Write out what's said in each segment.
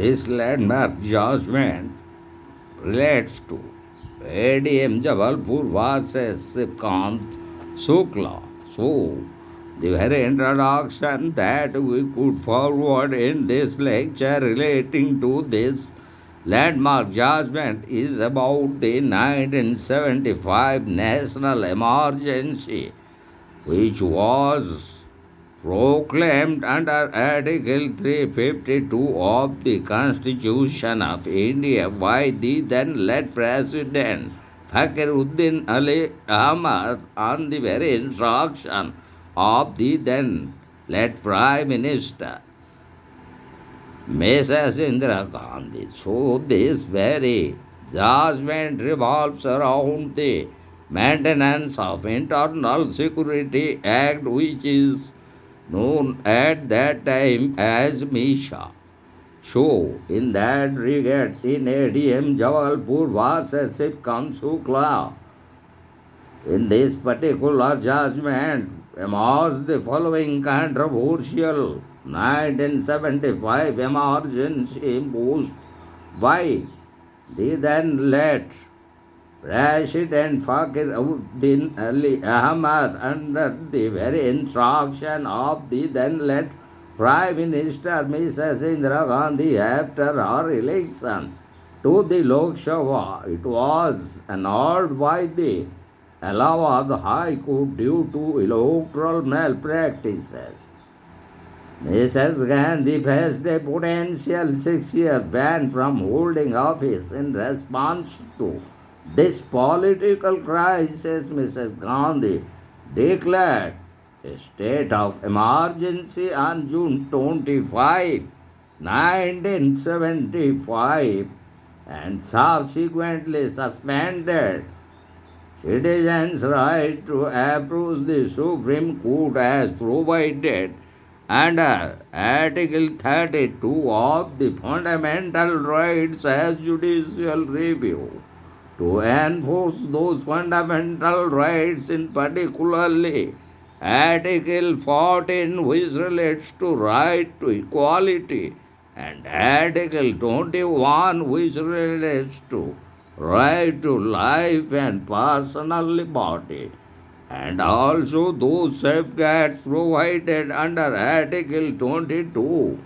This landmark judgment relates to A.D.M. Jabalpur versus Shivkant Shukla. So, the very introduction that we put forward in this lecture relating to this landmark judgment is about the 1975 national emergency, which was proclaimed under Article 352 of the Constitution of India by the then late President Fakhruddin Ali Ahmad on the very instruction of the then late Prime Minister MISA Indira Gandhi. So this very judgment revolves around the Maintenance of Internal Security Act, which is known at that time as MISA. So, in that regard, in A.D.M. Jabalpur versus Shivkant Shukla, in this particular judgment, emerged the following controversial 1975 emergency imposed by the then late President Fakhruddin Ali Ahmad under the very instruction of the then late Prime Minister Mrs. Indira Gandhi after her election to the Lok Sabha. It was annulled by the Allahabad High Court due to electoral malpractices. Mrs. Gandhi faced a potential 6-year ban from holding office in response to this political crisis. Mrs. Gandhi declared a state of emergency on June 25, 1975, and subsequently suspended citizens' right to approach the Supreme Court as provided under Article 32 of the Fundamental Rights as judicial review. To enforce those fundamental rights, in particularly Article 14, which relates to right to equality, and Article 21, which relates to right to life and personal liberty, and also those safeguards provided under Article 22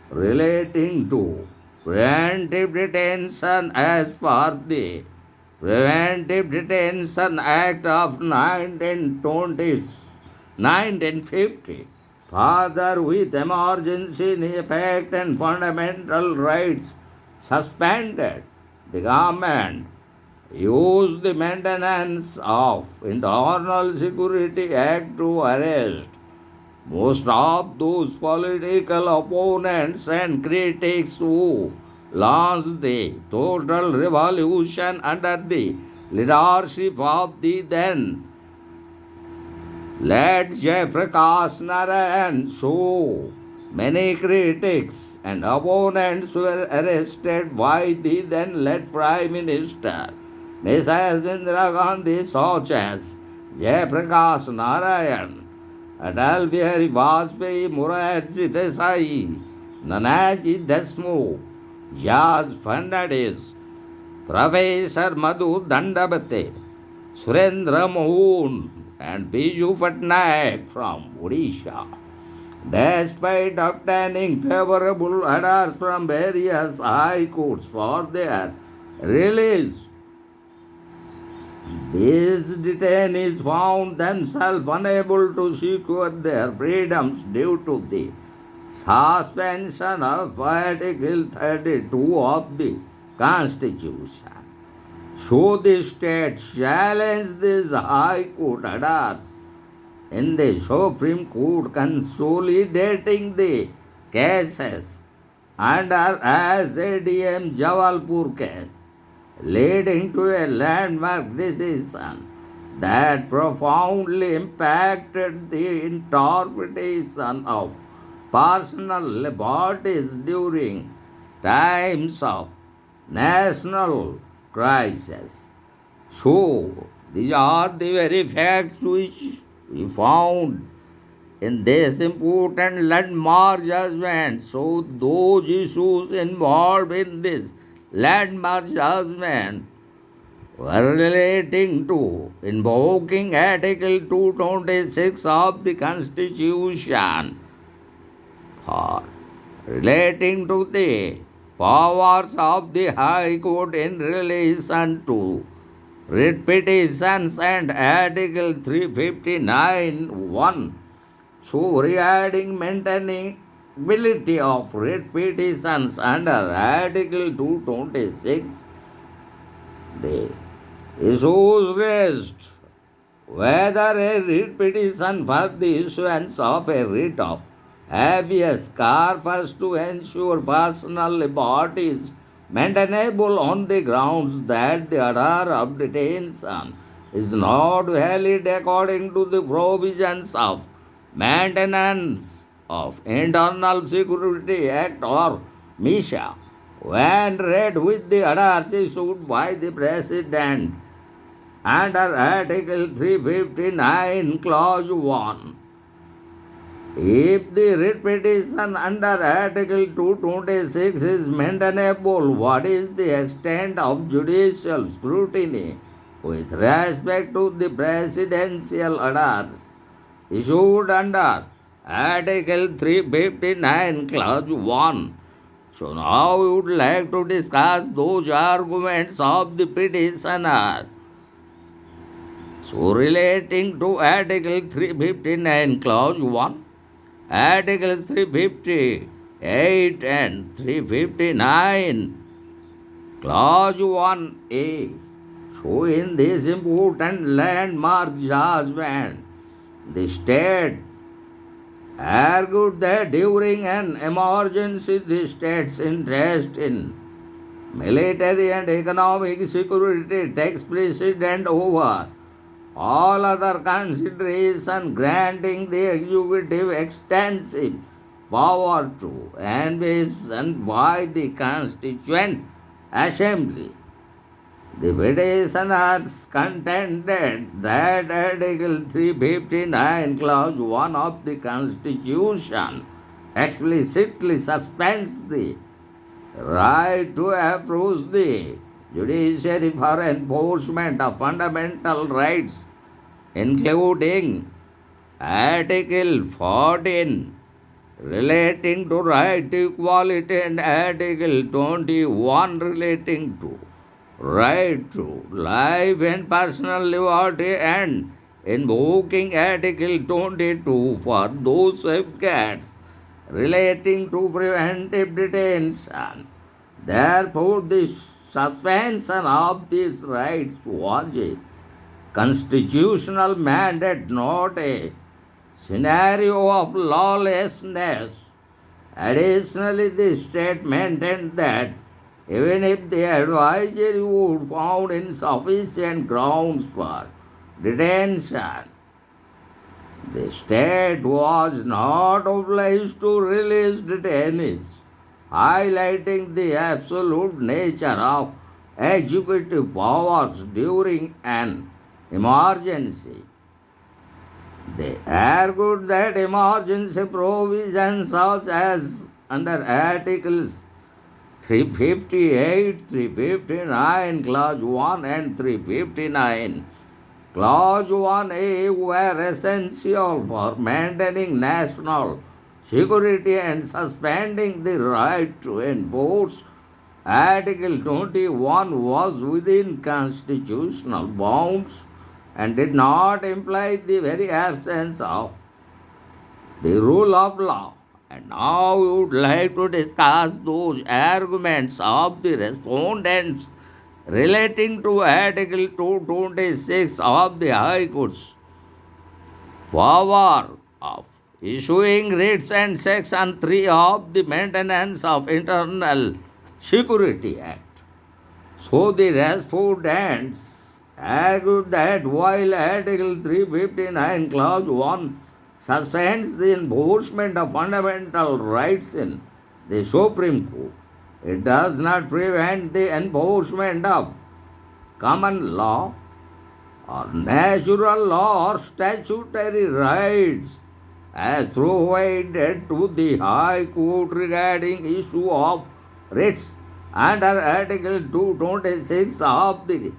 relating to preventive detention as per the Preventive Detention Act of 1950. Further, with emergency in effect and fundamental rights suspended, the government used the Maintenance of Internal Security Act to arrest most of those political opponents and critics who launched the total revolution under the leadership of the then late Jayaprakash Narayan. So many critics and opponents were arrested by the then late Prime Minister Mrs. Indira Gandhi, such as Jayaprakash Narayan, Atal Bihari Vajpayee, Morarji Desai, Nanaji Deshmukh, Jaj Fernandez, Professor Madhu Dandabate, Surendra Mohan, and Biju Patnaik from Odisha. Despite obtaining favorable orders from various high courts for their release, these detainees found themselves unable to secure their freedoms due to the suspension of Article 32 of the Constitution. So the state challenged these High Court orders in the Supreme Court, consolidating the cases under as A.D.M. Jabalpur case, leading to a landmark decision that profoundly impacted the interpretation of personal liberties during times of national crisis. So, these are the very facts which we found in this important landmark judgment. So, those issues involved in this landmark judgment were relating to invoking Article 226 of the Constitution, or relating to the powers of the High Court in relation to writ petitions, and Article 359(1). So, regarding maintaining ability of writ petitions under Article 226, the issues raised whether a writ petition for the issuance of a writ of habeas corpus to ensure personal liberty is maintainable on the grounds that the order of detention is not valid according to the provisions of Maintenance of Internal Security Act, or MISA, when read with the orders issued by the President under Article 359, Clause 1. If the writ petition under Article 226 is maintainable, what is the extent of judicial scrutiny with respect to the presidential orders issued under Article 359, Clause 1? So now we would like to discuss those arguments of the petitioner. So, relating to Article 359, Clause 1, Articles 358 and 359, Clause 1a. So, in this important landmark judgment, the state argued that during an emergency, the state's interest in military and economic security takes precedence over all other consideration, granting the executive extensive power to envision by the Constituent Assembly. The petitioners contended that Article 359, Clause 1 of the Constitution explicitly suspends the right to approach the judiciary for enforcement of fundamental rights, including Article 14 relating to right to equality and Article 21 relating to right to life and personal liberty, and invoking Article 22 for those safeguards relating to preventive detention. Therefore, the suspension of these rights was a constitutional mandate, not a scenario of lawlessness. Additionally, the state maintained that even if the advisory would found insufficient grounds for detention, the state was not obliged to release detainees, highlighting the absolute nature of executive powers during an emergency. They argued that emergency provisions such as under Articles 358, 359, Clause 1 and 359, Clause 1a were essential for maintaining national security and suspending the right to enforce Article 21 was within constitutional bounds and did not imply the very absence of the rule of law. And now we would like to discuss those arguments of the respondents relating to Article 226 of the High Court's power of issuing writs and Section 3 of the Maintenance of Internal Security Act. So the respondents argued that while Article 359, Clause 1 suspends the enforcement of fundamental rights in the Supreme Court, it does not prevent the enforcement of common law or natural law or statutory rights has provided to the High Court regarding issue of writs under Article 226 of the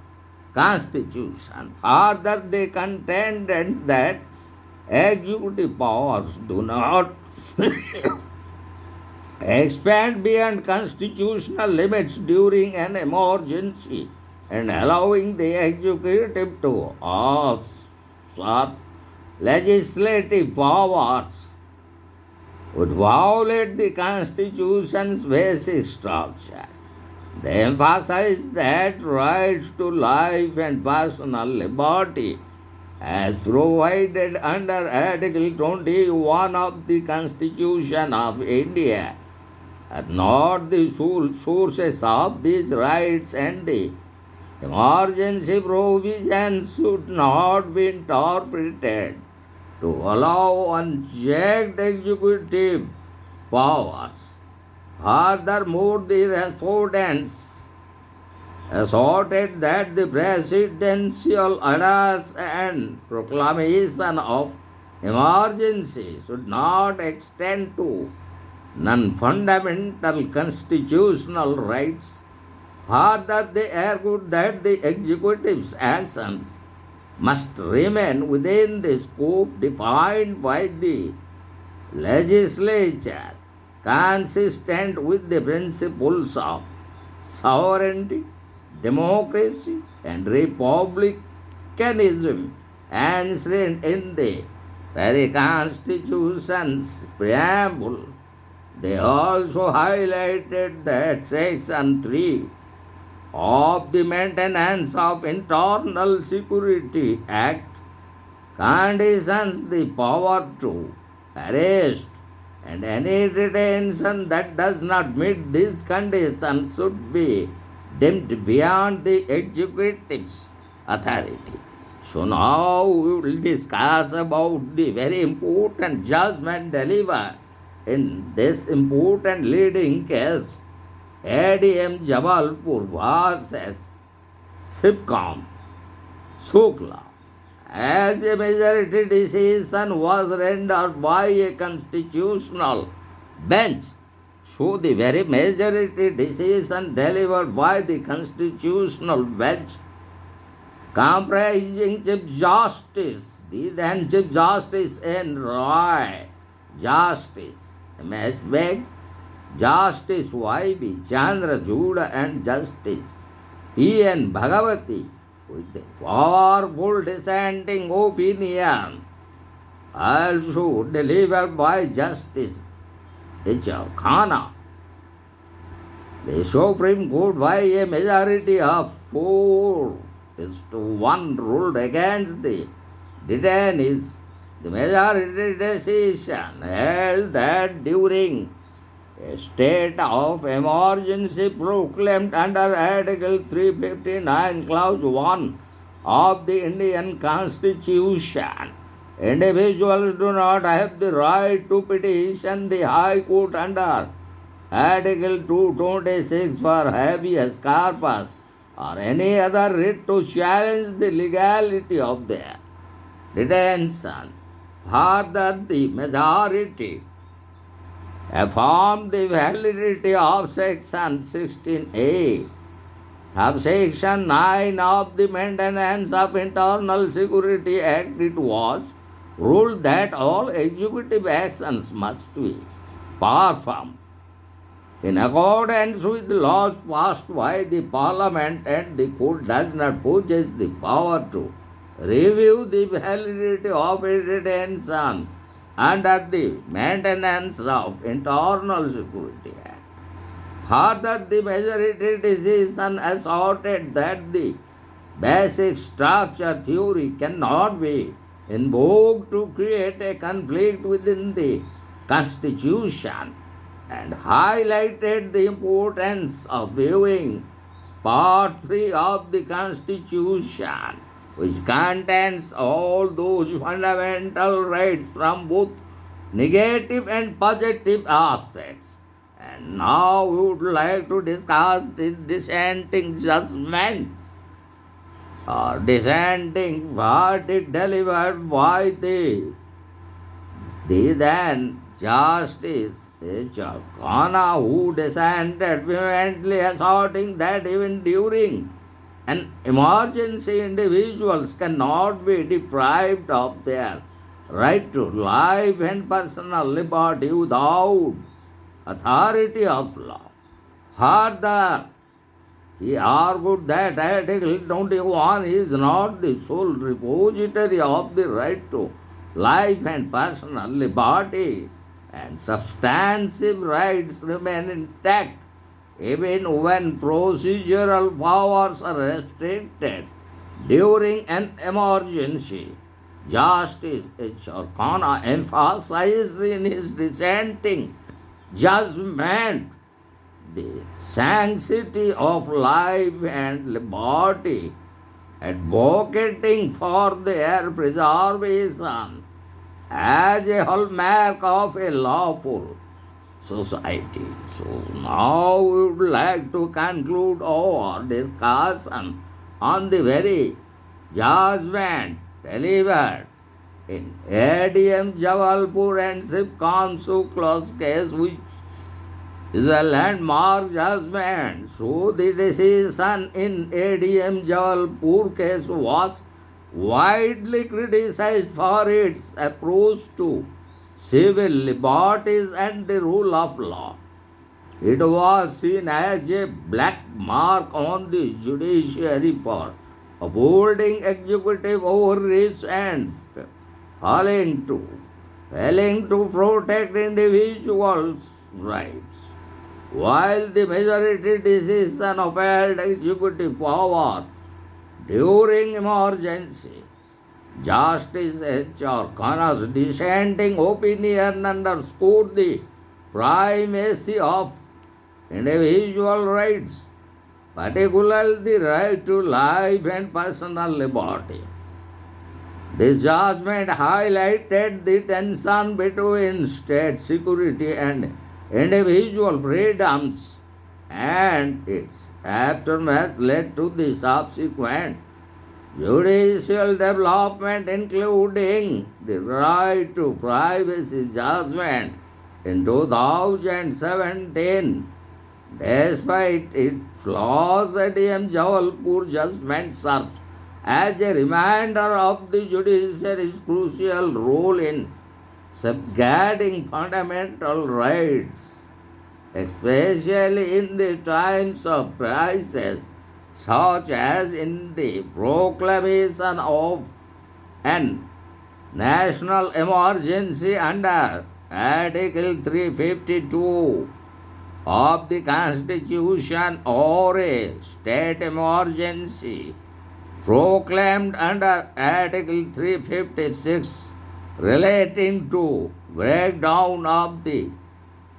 Constitution. Further, they contended that executive powers do not expand beyond constitutional limits during an emergency, and allowing the executive to usurp legislative powers would violate the Constitution's basic structure. They emphasized that rights to life and personal liberty, as provided under Article 21 of the Constitution of India, are not the sole sources of these rights, and the emergency provisions should not be interpreted to allow unchecked executive powers. Furthermore, the respondents asserted that the presidential orders and proclamation of emergency should not extend to non-fundamental constitutional rights. Further, they argued that the executive's actions must remain within the scope defined by the legislature, consistent with the principles of sovereignty, democracy, and republicanism enshrined in the very Constitution's preamble. They also highlighted that Section 3 of the Maintenance of Internal Security Act conditions the power to arrest, and any detention that does not meet these conditions should be deemed beyond the executive's authority. So now we will discuss about the very important judgment delivered in this important leading case, A.D.M. Jabalpur versus Shivkant, Shukla, as a majority decision was rendered by a constitutional bench. So the very majority decision delivered by the constitutional bench, comprising Chief Justice, the then Chief Justice N. Roy, Justice M.S. Beg, Justice Y.V. Chandrajuda, and Justice P.N. Bhagavati, with a powerful dissenting opinion, also delivered by Justice H.R. Khanna. The Supreme Court, by a majority of 4-1, ruled against the detainees. The majority decision held that during a state of emergency proclaimed under Article 359, Clause 1 of the Indian Constitution, individuals do not have the right to petition the High Court under Article 226 for habeas corpus or any other writ to challenge the legality of their detention. Further, the majority affirmed the validity of Section 16A, subsection 9 of the Maintenance of Internal Security Act. It was ruled that all executive actions must be performed in accordance with the laws passed by the Parliament, and the court does not possess the power to review the validity of a detention under the Maintenance of Internal Security Act. Further, the majority decision asserted that the basic structure theory cannot be invoked to create a conflict within the Constitution, and highlighted the importance of viewing Part 3 of the Constitution, which contains all those fundamental rights from both negative and positive aspects. And now we would like to discuss the dissenting judgment or dissenting verdict delivered by the The then Justice H.R. Khanna, who dissented vehemently, asserting that even during an emergency, individuals cannot be deprived of their right to life and personal liberty without authority of law. Further, he argued that Article 21 is not the sole repository of the right to life and personal liberty, and substantive rights remain intact even when procedural powers are restricted during an emergency. Justice H.R. Khanna emphasized in his dissenting judgment the sanctity of life and liberty, advocating for their preservation as a hallmark of a lawful society. So now we would like to conclude our discussion on the very judgment delivered in A.D.M. Jabalpur and Shivkant Shukla's case, which is a landmark judgment. So the decision in A.D.M. Jabalpur case was widely criticized for its approach to civil liberties and the rule of law. It was seen as a black mark on the judiciary for upholding executive overreach and failing to protect individuals' rights. While the majority decision upheld executive power during emergency, Justice H.R. Khanna's dissenting opinion underscored the primacy of individual rights, particularly the right to life and personal liberty. This judgment highlighted the tension between state security and individual freedoms, and its aftermath led to the subsequent judicial development, including the right to privacy judgment in 2017. Despite its flaws, A.D.M. Jabalpur judgment serves as a reminder of the judiciary's crucial role in safeguarding fundamental rights, especially in the times of crisis, such as in the proclamation of an national emergency under Article 352 of the Constitution, or a state emergency proclaimed under Article 356 relating to breakdown of the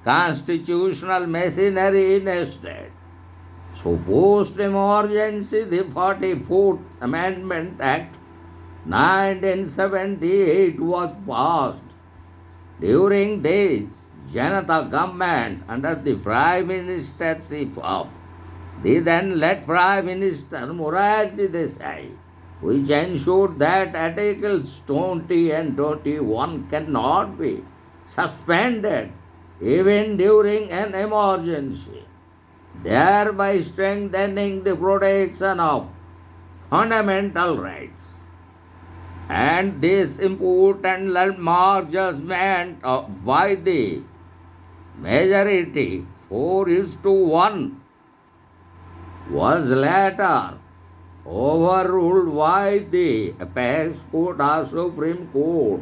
constitutional machinery in a state. So post-emergency, the 44th Amendment Act 1978 was passed during the Janata government under the Prime Ministership of the then late Prime Minister Morarji Desai, which ensured that Articles 20 and 21 cannot be suspended even during an emergency, thereby strengthening the protection of fundamental rights. And this important landmark judgment by the majority 4:1 was later overruled by the apex court of Supreme Court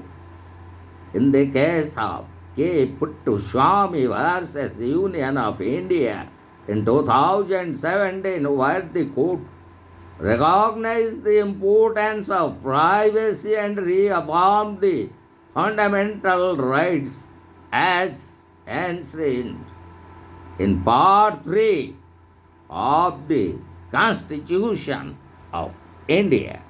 in the case of K. Puttaswamy versus Union of India in 2017, where the court recognized the importance of privacy and reaffirmed the fundamental rights as enshrined in Part 3 of the Constitution of India.